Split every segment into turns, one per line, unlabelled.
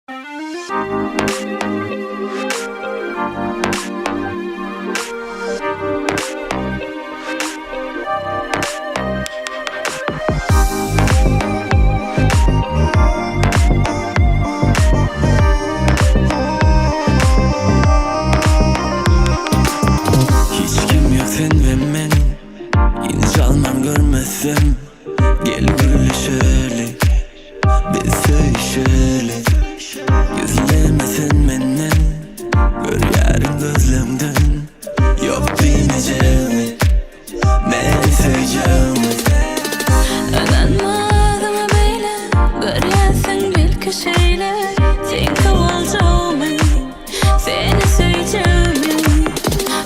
Hiç kim yok sen ve ben, yine çalmam görmezsem. Gel gül şöyle, biz şöyle. Gözleme sen benden, gör yarın gözlemden. Yok diyeceğim, ben seveceğim.
Öğrenmedim böyle, görüyorsun bir köşeyle. Sen kıvılcımı, seni seveceğim.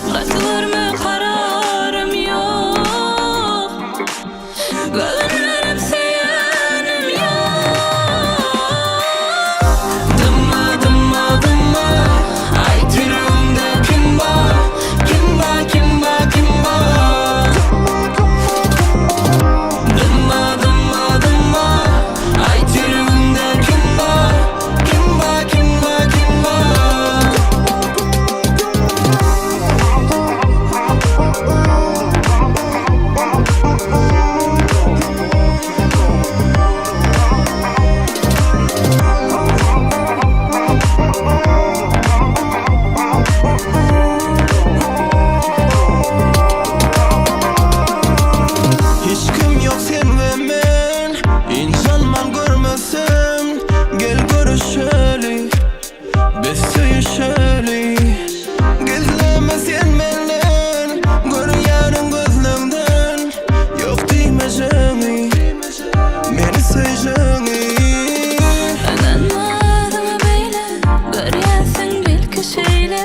Bırakılır mı kararım yok. Gönlüm seyahatim yok. Dıma dıma dıma, ay tırımda kim var? Kim var, kim var, kim var? Dıma dıma dıma, ay tırımda kim var? Kim var, kim var, kim var?
Hiç kim yok sen ve ben, insanman görmesem. Gel görüşelim, biz sevişelim. Gözleme sen benden, gör yarın gözlemden. Yok diyeceğim, beni seveceğim.
Öğrenmedim böyle, görüyorsun bir köşeyle.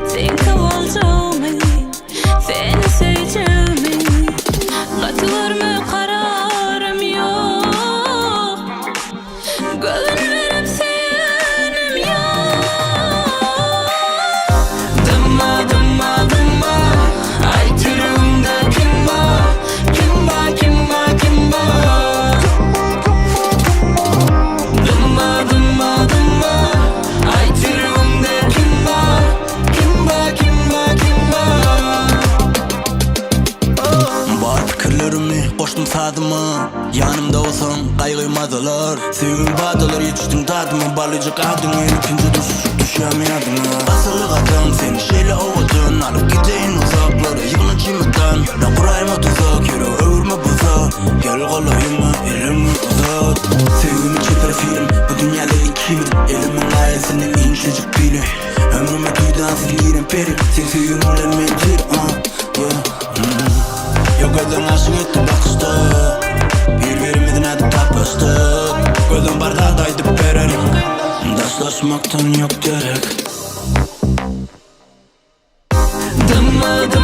Sen kıvılcımı, seni seveceğim. Katılır mı kararım yok. Gönlüm seyahatim yok. Dıma dıma dıma, ay tırımda kim var? Kim var, kim var, kim var? Dıma dıma dıma, ay tırımda kim var? Kim var, kim var, kim var?
Bağır fikirlerimi, koştum sadıma. Yanımda olsan kaygıymadılar. Sevgim bağdalar, yetiştim tadıma. Balıcık adını, ikinci düşemeyedim. Asılı kadın, seni şeyle ovadın. Alıp gideyim uzaklara, yığını çimden. Ne kurayma tuzak, yürü övürme buza. Gel kolayıma, elimi uzat. Sevgimi çeper film, bu dünyada ikiyim. Elimin layasının incecik biri. Ömrüme duydan sizin yerin peri. Sen sevgiminle mencir, Yok gözün aşık etti bakıştı. Bir verimedin adı tapıştık. Gözün bardağdaydı berenim. Daşlaşmaktan yok gerek.
Dıma dıma